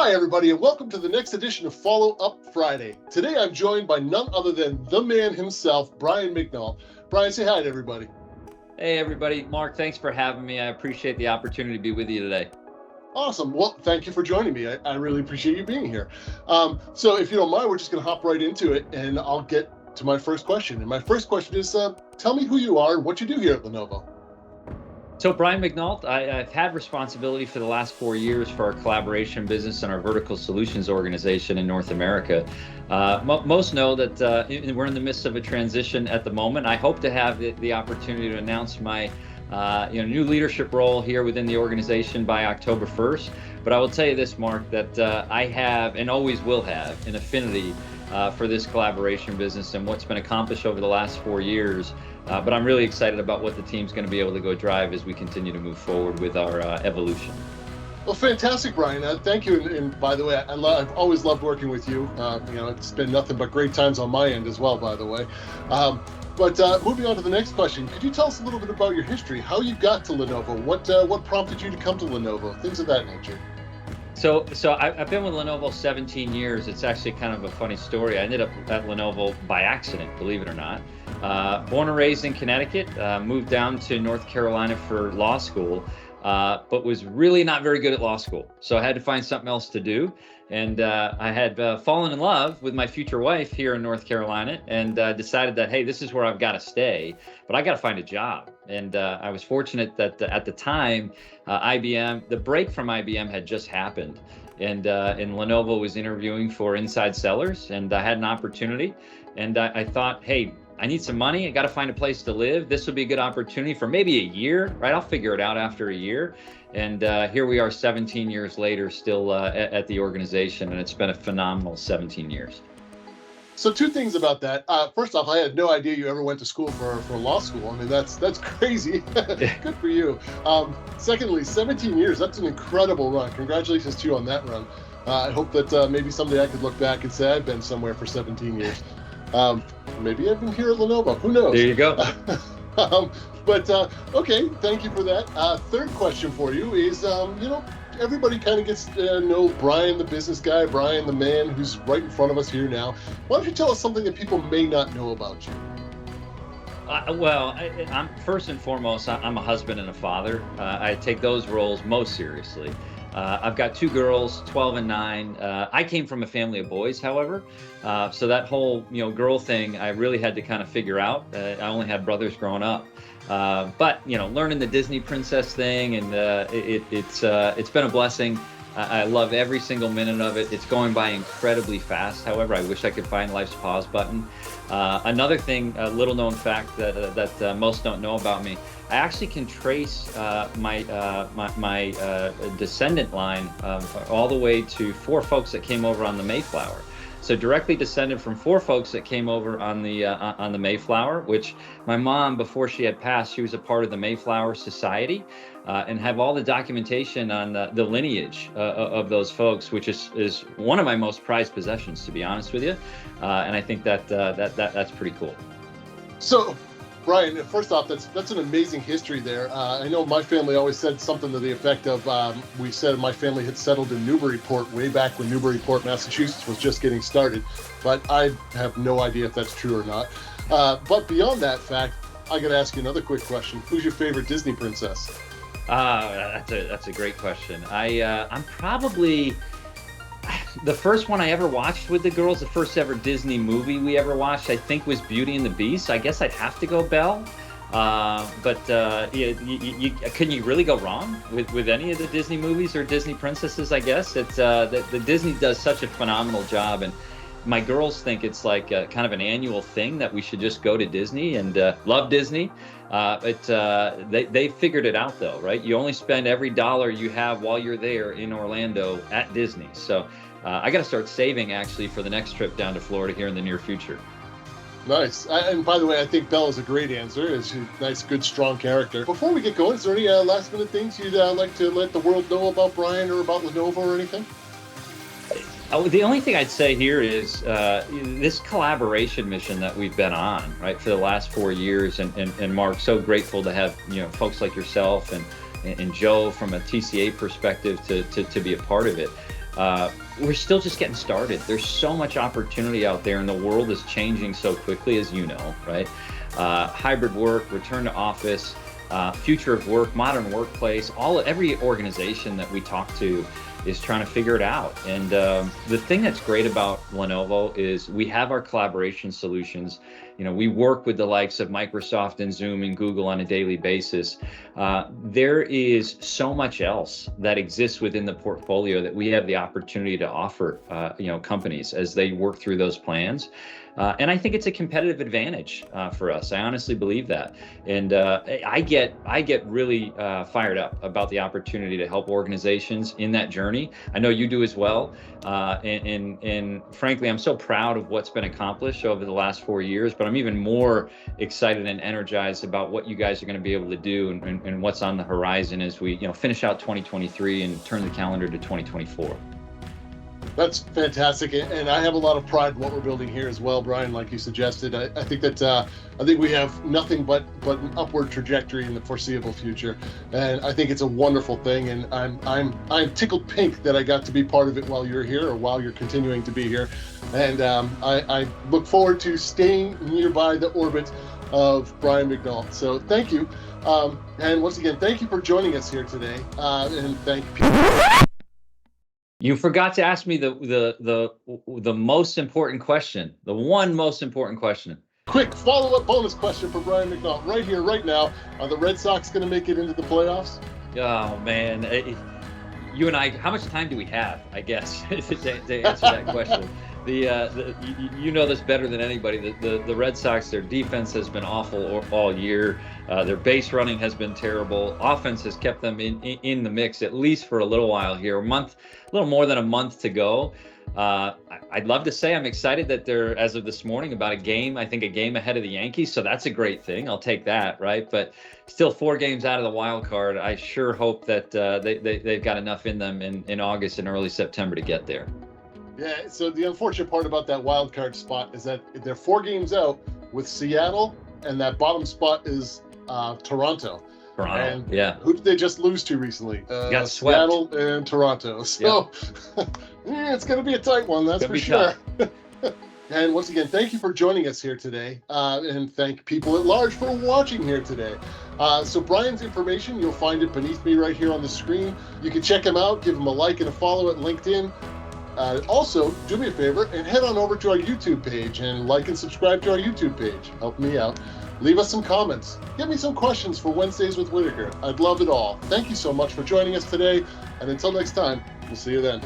Hi, everybody, and welcome to the next edition of Follow Up Friday. Today, I'm joined by none other than the man himself, Brian Mignault. Brian, say hi to everybody. Hey, everybody. Mark, thanks for having me. I appreciate the opportunity to be with you today. Awesome. Well, thank you for joining me. I really appreciate you being here. So if you don't mind, we're just going to hop right into it, and I'll get to my first question. And my first question is, tell me who you are and what you do here at Lenovo. So Brian Mignault, I've had responsibility for the last 4 years for our collaboration business and our vertical solutions organization in North America. Most know that we're in the midst of a transition at the moment. I hope to have the opportunity to announce my new leadership role here within the organization by October 1st. But I will tell you this, Mark, that I have and always will have an affinity for this collaboration business and what's been accomplished over the last 4 years. But I'm really excited about what the team's going to be able to go drive as we continue to move forward with our evolution. Well, fantastic, Brian. Thank you. And by the way, I've always loved working with you. It's been nothing but great times on my end as well, by the way. But moving on to the next question, could you tell us a little bit about your history, how you got to Lenovo, what prompted you to come to Lenovo, things of that nature? So I've been with Lenovo 17 years. It's actually kind of a funny story. I ended up at Lenovo by accident, believe it or not. Born and raised in Connecticut, moved down to North Carolina for law school, but was really not very good at law school. So I had to find something else to do. And I had fallen in love with my future wife here in North Carolina and decided that, hey, this is where I've got to stay, but I got to find a job. And I was fortunate that at the time, IBM, the break from IBM had just happened. And Lenovo was interviewing for inside sellers, and I had an opportunity. And I thought, hey, I need some money. I got to find a place to live. This would be a good opportunity for maybe a year, right? I'll figure it out after a year. And here we are 17 years later, still at the organization, and it's been a phenomenal 17 years. So two things about that. First off, I had no idea you ever went to school for law school. I mean, that's crazy. Good for you. Secondly, 17 years, that's an incredible run. Congratulations to you on that run. I hope that maybe someday I could look back and say I've been somewhere for 17 years. Maybe I've been here at Lenovo. Who knows? There you go. Okay, thank you for that. Third question for you is, everybody kind of gets to know Brian, the business guy, Brian, the man who's right in front of us here now. Why don't you tell us something that people may not know about you? I'm first and foremost, I'm a husband and a father. I take those roles most seriously. I've got 2 girls, 12 and 9. I came from a family of boys, however, so that whole girl thing I really had to kind of figure out. I only had brothers growing up, but learning the Disney princess thing, and it's been a blessing. I love every single minute of it. It's going by incredibly fast. However, I wish I could find life's pause button. Another thing, a little known fact that most don't know about me, I actually can trace my descendant line all the way to 4 folks that came over on the Mayflower. So directly descended from 4 folks that came over on the Mayflower, which my mom, before she had passed, she was a part of the Mayflower Society, and have all the documentation on the lineage of those folks, which is one of my most prized possessions, to be honest with you. And I think that's pretty cool. So, Brian, first off, that's an amazing history there. I know my family always said something to the effect of, we said my family had settled in Newburyport way back when Newburyport, Massachusetts was just getting started, but I have no idea if that's true or not. But beyond that fact, I got to ask you another quick question. Who's your favorite Disney princess? That's a great question. I'm probably... The first one I ever watched with the girls, the first ever Disney movie we ever watched, I think was Beauty and the Beast. I guess I'd have to go Belle. Can you really go wrong with any of the Disney movies or Disney princesses? I guess it's the Disney does such a phenomenal job, and my girls think it's like kind of an annual thing that we should just go to Disney and love Disney. They figured it out though, right? You only spend every dollar you have while you're there in Orlando at Disney. So I got to start saving actually for the next trip down to Florida here in the near future. Nice. And by the way, I think Belle is a great answer. She's a nice, good, strong character. Before we get going, is there any last minute things you'd like to let the world know about Brian or about Lenovo or anything? The only thing I'd say here is this collaboration mission that we've been on, right, for the last 4 years, and Mark, so grateful to have folks like yourself and Joe from a TCA perspective to be a part of it. we're still just getting started. There's so much opportunity out there, and the world is changing so quickly, as you know, right? Hybrid work, return to office, future of work, modern workplace, every organization that we talk to is trying to figure it out. And the thing that's great about Lenovo is we have our collaboration solutions. You know, we work with the likes of Microsoft and Zoom and Google on a daily basis. There is so much else that exists within the portfolio that we have the opportunity to offer, companies as they work through those plans. And I think it's a competitive advantage for us. I honestly believe that. And I get really fired up about the opportunity to help organizations in that journey. I know you do as well. And frankly, I'm so proud of what's been accomplished over the last 4 years, but I'm even more excited and energized about what you guys are going to be able to do and what's on the horizon as we finish out 2023 and turn the calendar to 2024. That's fantastic, and I have a lot of pride in what we're building here as well, Brian. Like you suggested, I think we have nothing but an upward trajectory in the foreseeable future, and I think it's a wonderful thing. And I'm tickled pink that I got to be part of it while you're here, or while you're continuing to be here. And I look forward to staying nearby the orbit of Brian Mignault. So thank you, and once again, thank you for joining us here today, and thank you. You forgot to ask me the most important question, the one most important question. Quick follow-up bonus question for Brian Mignault right here, right now. Are the Red Sox going to make it into the playoffs? Oh, man. You and I, how much time do we have, I guess, to answer that question? You know this better than anybody. The Red Sox, their defense has been awful all year. Their base running has been terrible. Offense has kept them in the mix, at least for a little while here. A little more than a month to go. I'd love to say I'm excited that they're, as of this morning, about a game ahead of the Yankees. So that's a great thing. I'll take that, right? But still 4 games out of the wild card. I sure hope that they've got enough in them in August and early September to get there. Yeah, so the unfortunate part about that wild card spot is that they're 4 games out with Seattle, and that bottom spot is Toronto. And yeah. Who did they just lose to recently? Got swept. Seattle and Toronto. So it's going to be a tight one, that's for sure. And once again, thank you for joining us here today, and thank people at large for watching here today. So Brian's information, you'll find it beneath me right here on the screen. You can check him out, give him a like and a follow at LinkedIn. Also, do me a favor and head on over to our YouTube page and like and subscribe to our YouTube page. Help me out. Leave us some comments. Give me some questions for Wednesdays with Whitaker. I'd love it all. Thank you so much for joining us today. And until next time, we'll see you then.